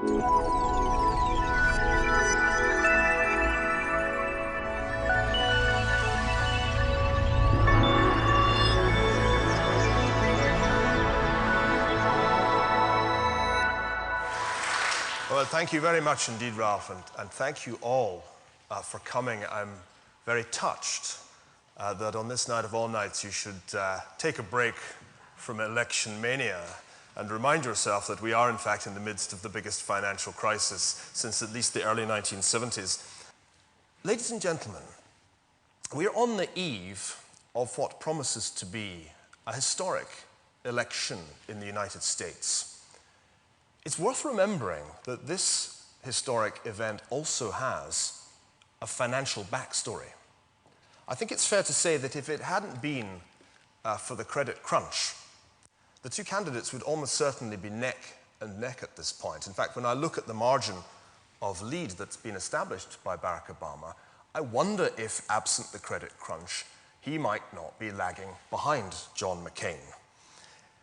Well, thank you very much indeed, Ralph, and thank you all for coming. I'm very touched that on this night of all nights you should take a break from election mania and remind yourself that we are in fact in the midst of the biggest financial crisis since at least the early 1970s. Ladies and gentlemen, we are on the eve of what promises to be a historic election in the United States. It's worth remembering that this historic event also has a financial backstory. I think it's fair to say that if it hadn't been for the credit crunch, the two candidates would almost certainly be neck and neck at this point. In fact, when I look at the margin of lead that's been established by Barack Obama, I wonder if, absent the credit crunch, he might not be lagging behind John McCain.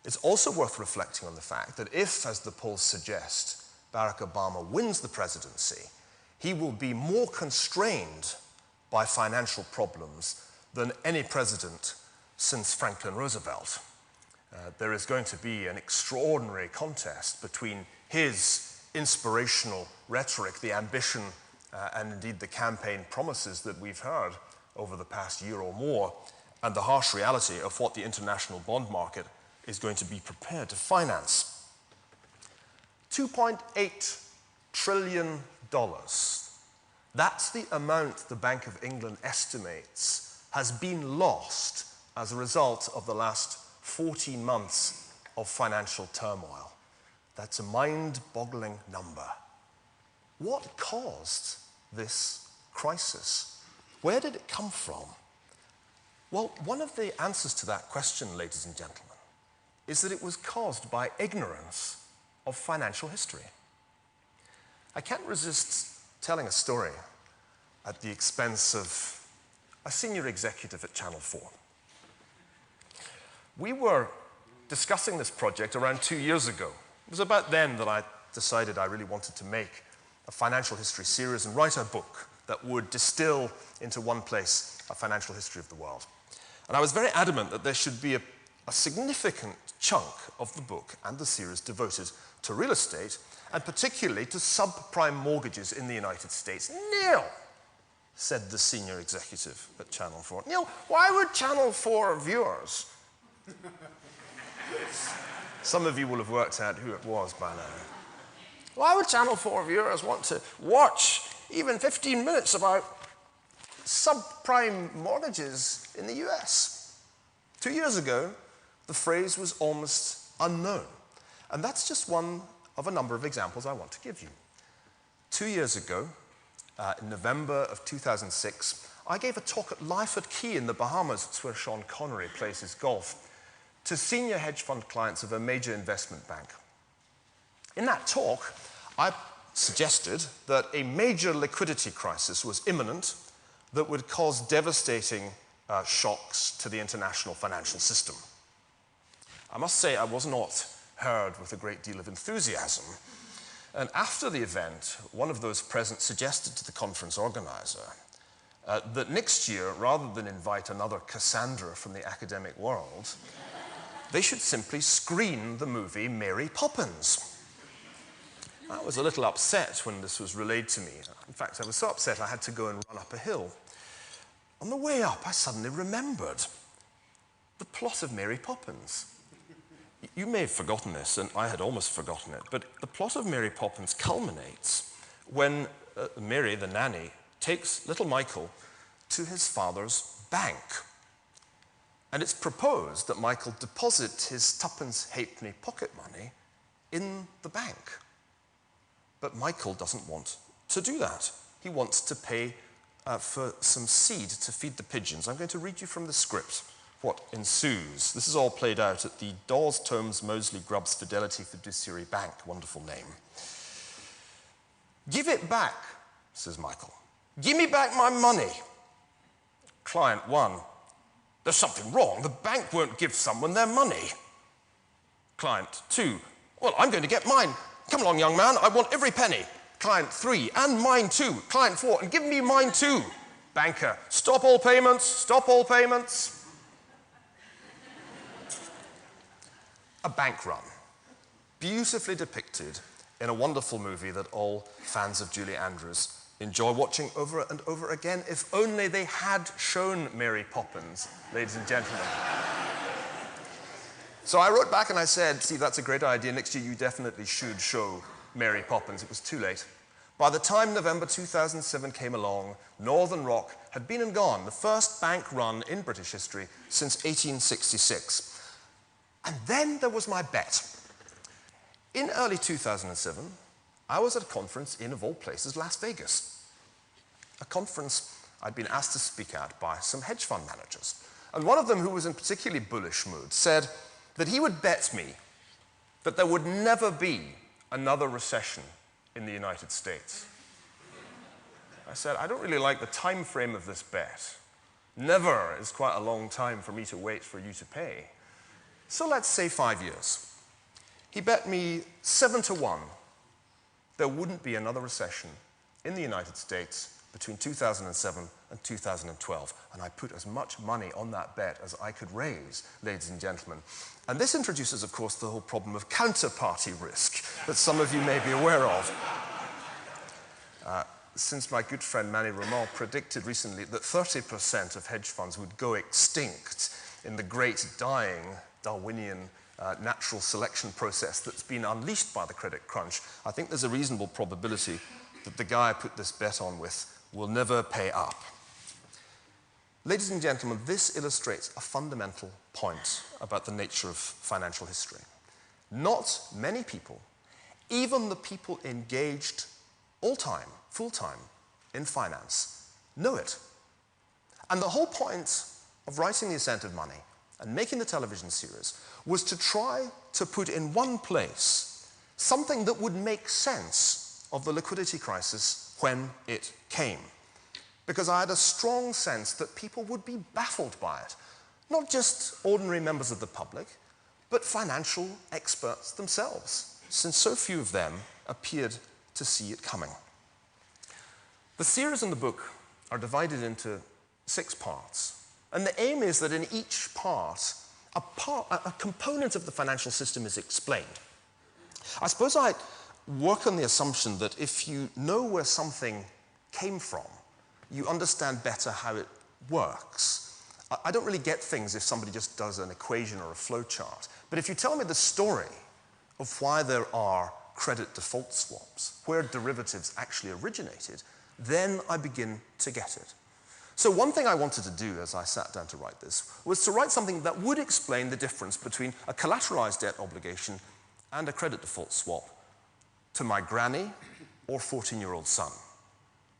It's also worth reflecting on the fact that if, as the polls suggest, Barack Obama wins the presidency, he will be more constrained by financial problems than any president since Franklin Roosevelt. There is going to be an extraordinary contest between his inspirational rhetoric, the ambition, and indeed the campaign promises that we've heard over the past year or more, and the harsh reality of what the international bond market is going to be prepared to finance. $2.8 trillion. That's the amount the Bank of England estimates has been lost as a result of the last 14 months of financial turmoil. That's a mind-boggling number. What caused this crisis? Where did it come from? Well, one of the answers to that question, ladies and gentlemen, is that it was caused by ignorance of financial history. I can't resist telling a story at the expense of a senior executive at Channel 4. We were discussing this project around 2 years ago. It was about then that I decided I really wanted to make a financial history series and write a book that would distill into one place a financial history of the world. And I was very adamant that there should be a significant chunk of the book and the series devoted to real estate, and particularly to subprime mortgages in the United States. Neil, said the senior executive at Channel 4. Neil, why would Channel 4 viewers? Some of you will have worked out who it was by now. Why would Channel 4 viewers want to watch even 15 minutes about subprime mortgages in the US? 2 years ago, the phrase was almost unknown. And that's just one of a number of examples I want to give you. 2 years ago, in November of 2006, I gave a talk at Lyford Key in the Bahamas. It's where Sean Connery plays his golf, to senior hedge fund clients of a major investment bank. In that talk, I suggested that a major liquidity crisis was imminent that would cause devastating shocks to the international financial system. I must say I was not heard with a great deal of enthusiasm. And after the event, one of those present suggested to the conference organizer that next year, rather than invite another Cassandra from the academic world, they should simply screen the movie Mary Poppins. I was a little upset when this was relayed to me. In fact, I was so upset I had to go and run up a hill. On the way up, I suddenly remembered the plot of Mary Poppins. You may have forgotten this, and I had almost forgotten it, but the plot of Mary Poppins culminates when Mary, the nanny, takes little Michael to his father's bank. And it's proposed that Michael deposit his tuppence halfpenny pocket money in the bank. But Michael doesn't want to do that. He wants to pay for some seed to feed the pigeons. I'm going to read you from the script what ensues. This is all played out at the Dawes, Tomes, Moseley, Grubbs Fidelity Fiduciary Bank. Wonderful name. Give it back, says Michael. Give me back my money. Client 1. There's something wrong. The bank won't give someone their money. Client 2. Well, I'm going to get mine Come along, young man, I want every penny. Client 3, and mine too. Client 4, and give me mine too. Banker, stop all payments, stop all payments. A bank run, beautifully depicted in a wonderful movie that all fans of Julie Andrews enjoy watching over and over again. If only they had shown Mary Poppins, ladies and gentlemen. So I wrote back and I said, Steve, that's a great idea. Next year you definitely should show Mary Poppins. It was too late. By the time November 2007 came along, Northern Rock had been and gone, the first bank run in British history since 1866. And then there was my bet. In early 2007, I was at a conference in, of all places, Las Vegas. A conference I'd been asked to speak at by some hedge fund managers. And one of them, who was in particularly bullish mood, said that he would bet me that there would never be another recession in the United States. I said, I don't really like the time frame of this bet. Never is quite a long time for me to wait for you to pay. So let's say 5 years. He bet me 7-1 there wouldn't be another recession in the United States between 2007 and 2012. And I put as much money on that bet as I could raise, ladies and gentlemen. And this introduces, of course, the whole problem of counterparty risk that some of you may be aware of. Since my good friend Manny Roman predicted recently that 30% of hedge funds would go extinct in the great dying Darwinian natural selection process that's been unleashed by the credit crunch, I think there's a reasonable probability that the guy I put this bet on with will never pay up. Ladies and gentlemen, this illustrates a fundamental point about the nature of financial history. Not many people, even the people engaged all-time, full-time in finance, know it. And the whole point of writing The Ascent of Money and making the television series was to try to put in one place something that would make sense of the liquidity crisis when it came. Because I had a strong sense that people would be baffled by it. Not just ordinary members of the public, but financial experts themselves, since so few of them appeared to see it coming. The series and the book are divided into 6 parts. And the aim is that in each part, a component of the financial system is explained. I suppose I work on the assumption that if you know where something came from, you understand better how it works. I don't really get things if somebody just does an equation or a flowchart. But if you tell me the story of why there are credit default swaps, where derivatives actually originated, then I begin to get it. So one thing I wanted to do as I sat down to write this was to write something that would explain the difference between a collateralized debt obligation and a credit default swap to my granny or 14-year-old son.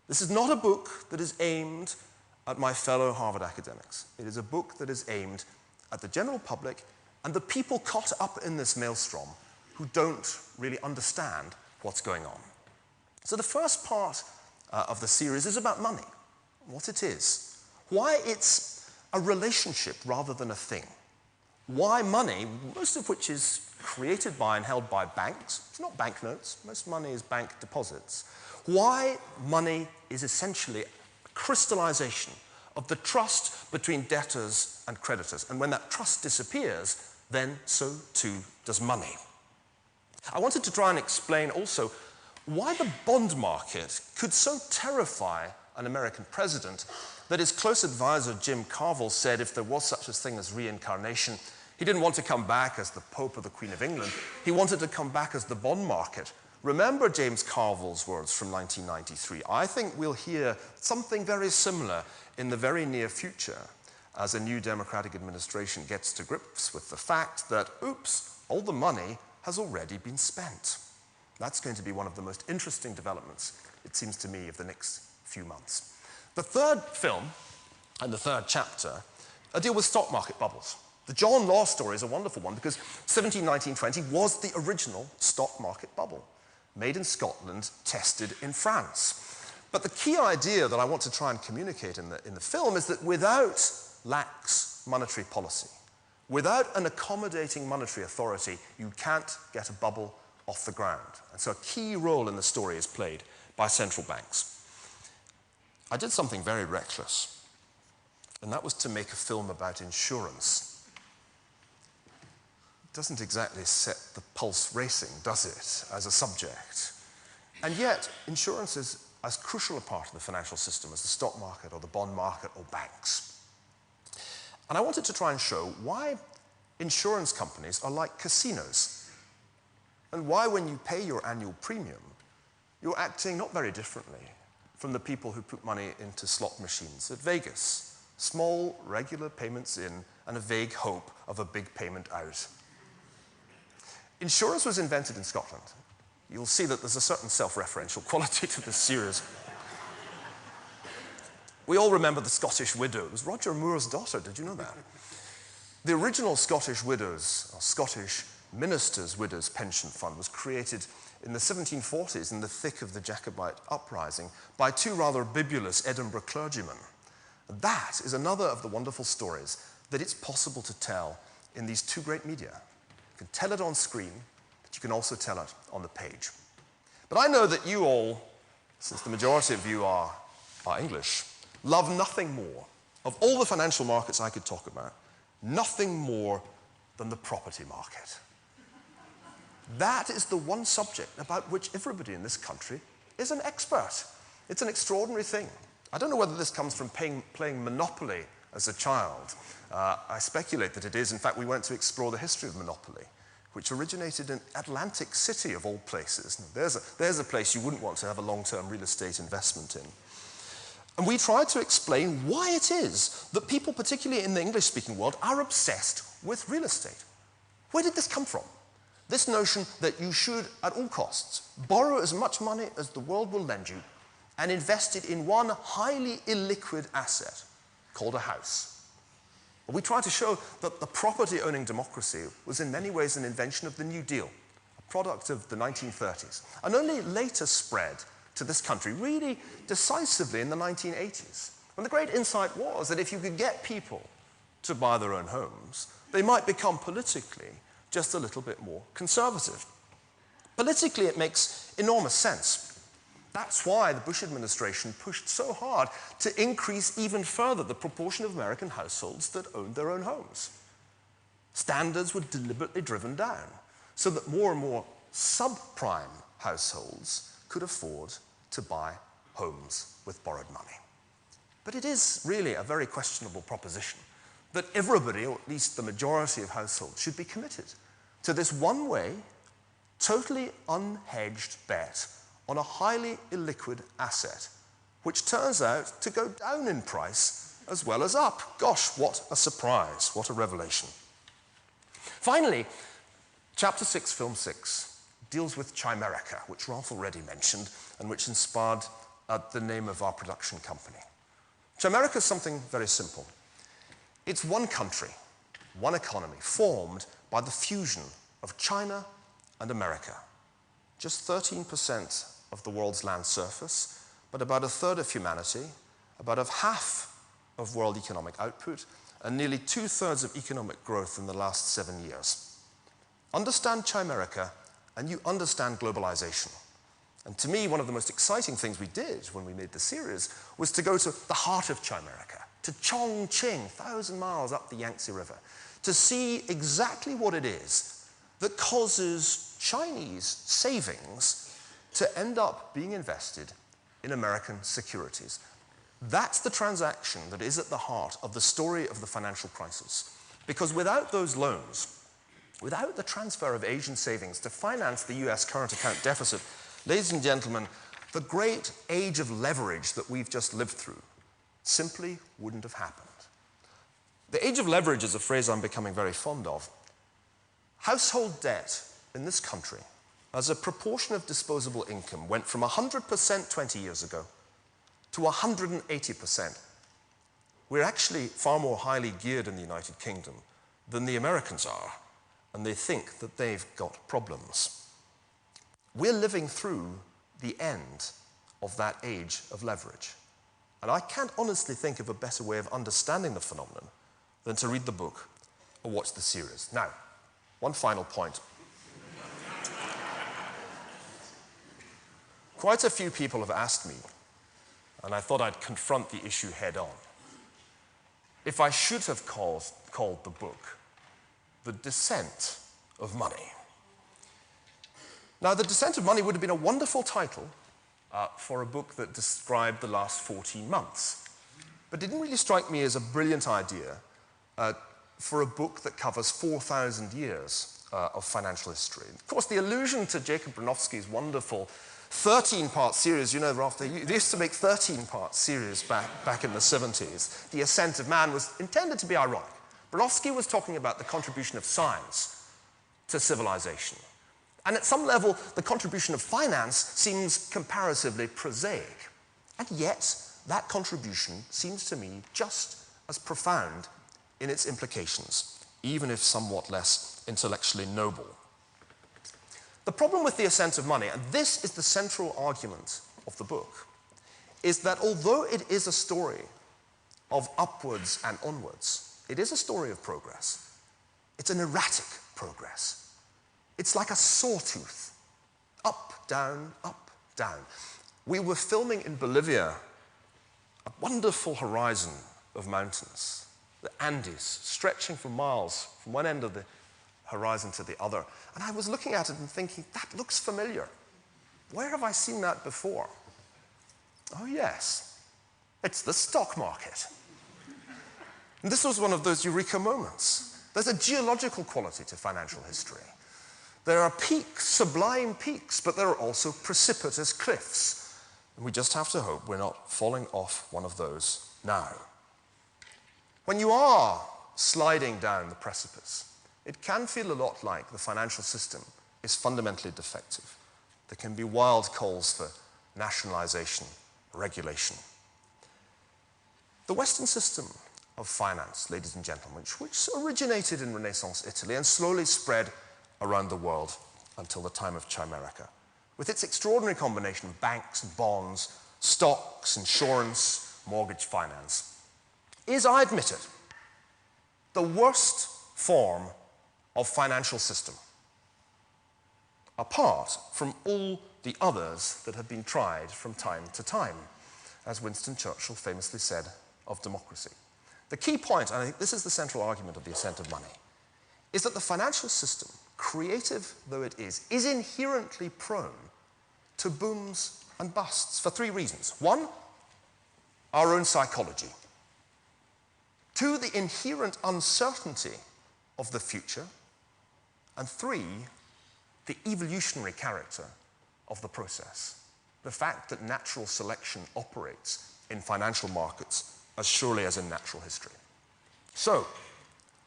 This is not a book that is aimed at my fellow Harvard academics. It is a book that is aimed at the general public and the people caught up in this maelstrom who don't really understand what's going on. So the first part of the series is about money. What it is, why it's a relationship rather than a thing, why money, most of which is created by and held by banks, it's not banknotes, most money is bank deposits, why money is essentially a crystallization of the trust between debtors and creditors, and when that trust disappears, then so too does money. I wanted to try and explain also why the bond market could so terrify an American president that his close advisor Jim Carville said if there was such a thing as reincarnation, he didn't want to come back as the Pope or the Queen of England. He wanted to come back as the bond market. Remember James Carville's words from 1993. I think we'll hear something very similar in the very near future as a new Democratic administration gets to grips with the fact that, oops, all the money has already been spent. That's going to be one of the most interesting developments, it seems to me, of the next few months. The third film and the third chapter deal with stock market bubbles. The John Law story is a wonderful one because 1719-20 was the original stock market bubble, made in Scotland, tested in France. But the key idea that I want to try and communicate in the film is that without lax monetary policy, without an accommodating monetary authority, you can't get a bubble off the ground. And so a key role in the story is played by central banks. I did something very reckless, and that was to make a film about insurance. It doesn't exactly set the pulse racing, does it, as a subject? And yet, insurance is as crucial a part of the financial system as the stock market or the bond market or banks. And I wanted to try and show why insurance companies are like casinos, and why when you pay your annual premium, you're acting not very differently from the people who put money into slot machines at Vegas. Small, regular payments in, and a vague hope of a big payment out. Insurance was invented in Scotland. You'll see that there's a certain self-referential quality to this series. We all remember the Scottish widow. It was Roger Moore's daughter, did you know that? The original Scottish widows, or Scottish ministers' widows' pension fund was created in the 1740s in the thick of the Jacobite uprising by two rather bibulous Edinburgh clergymen. That is another of the wonderful stories that it's possible to tell in these two great media. You can tell it on screen, but you can also tell it on the page. But I know that you all, since the majority of you are English, love nothing more, of all the financial markets I could talk about, nothing more than the property market. That is the one subject about which everybody in this country is an expert. It's an extraordinary thing. I don't know whether this comes from playing Monopoly as a child. I speculate that it is. In fact, we went to explore the history of Monopoly, which originated in Atlantic City, of all places. There's a place you wouldn't want to have a long-term real estate investment in. And we tried to explain why it is that people, particularly in the English-speaking world, are obsessed with real estate. Where did this come from? This notion that you should, at all costs, borrow as much money as the world will lend you and invest it in one highly illiquid asset called a house. We tried to show that the property-owning democracy was in many ways an invention of the New Deal, a product of the 1930s, and only later spread to this country, really decisively in the 1980s. And the great insight was that if you could get people to buy their own homes, they might become politically just a little bit more conservative. Politically, it makes enormous sense. That's why the Bush administration pushed so hard to increase even further the proportion of American households that owned their own homes. Standards were deliberately driven down so that more and more subprime households could afford to buy homes with borrowed money. But it is really a very questionable proposition that everybody, or at least the majority of households, should be committed to this one-way, totally unhedged bet on a highly illiquid asset, which turns out to go down in price as well as up. Gosh, what a surprise, what a revelation. Finally, Chapter 6, Film 6, deals with Chimerica, which Ralph already mentioned, and which inspired the name of our production company. Chimerica is something very simple. It's one country, one economy, formed by the fusion of China and America. Just 13% of the world's land surface, but about a third of humanity, about half of world economic output, and nearly 2/3 of economic growth in the last 7 years. Understand Chimerica, and you understand globalization. And to me, one of the most exciting things we did when we made the series was to go to the heart of Chimerica, to Chongqing, 1,000 miles up the Yangtze River, to see exactly what it is that causes Chinese savings to end up being invested in American securities. That's the transaction that is at the heart of the story of the financial crisis. Because without those loans, without the transfer of Asian savings to finance the US current account deficit, ladies and gentlemen, the great age of leverage that we've just lived through simply wouldn't have happened. The age of leverage is a phrase I'm becoming very fond of. Household debt in this country, as a proportion of disposable income, went from 100% 20 years ago to 180%. We're actually far more highly geared in the United Kingdom than the Americans are, and they think that they've got problems. We're living through the end of that age of leverage. And I can't honestly think of a better way of understanding the phenomenon than to read the book or watch the series. Now, one final point. Quite a few people have asked me, and I thought I'd confront the issue head on, if I should have called the book The Descent of Money. Now, The Descent of Money would have been a wonderful title for a book that described the last 14 months, but it didn't really strike me as a brilliant idea for a book that covers 4,000 years of financial history. Of course, the allusion to Jacob Bronowski's wonderful 13-part series, you know, they used to make 13-part series back in the 70s. The Ascent of Man was intended to be ironic. Bronowski was talking about the contribution of science to civilization. And at some level, the contribution of finance seems comparatively prosaic. And yet, that contribution seems to me just as profound in its implications, even if somewhat less intellectually noble. The problem with The Ascent of Money, and this is the central argument of the book, is that although it is a story of upwards and onwards, it is a story of progress. It's an erratic progress. It's like a sawtooth. Up, down, up, down. We were filming in Bolivia a wonderful horizon of mountains, the Andes, stretching for miles from one end of the horizon to the other. And I was looking at it and thinking, that looks familiar. Where have I seen that before? Oh, yes. It's the stock market. And this was one of those eureka moments. There's a geological quality to financial history. There are peaks, sublime peaks, but there are also precipitous cliffs. And we just have to hope we're not falling off one of those now. When you are sliding down the precipice, it can feel a lot like the financial system is fundamentally defective. There can be wild calls for nationalization, regulation. The Western system of finance, ladies and gentlemen, which originated in Renaissance Italy and slowly spread around the world until the time of Chimerica, with its extraordinary combination of banks and bonds, stocks, insurance, mortgage finance, is, I admit it, the worst form of financial system, apart from all the others that have been tried from time to time, as Winston Churchill famously said of democracy. The key point, and I think this is the central argument of The Ascent of Money, is that the financial system, creative though it is inherently prone to booms and busts for three reasons. One, our own psychology. Two, the inherent uncertainty of the future. And three, the evolutionary character of the process. The fact that natural selection operates in financial markets as surely as in natural history. So,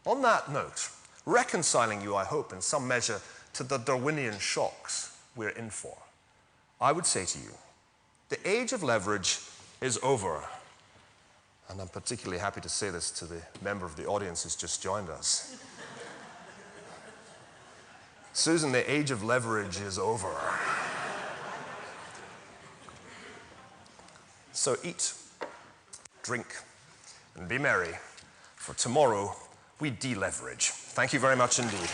on that note, reconciling you, I hope, in some measure to the Darwinian shocks we're in for, I would say to you, the age of leverage is over. And I'm particularly happy to say this to the member of the audience who's just joined us. Susan, the age of leverage is over. So eat, drink, and be merry, for tomorrow we deleverage. Thank you very much indeed.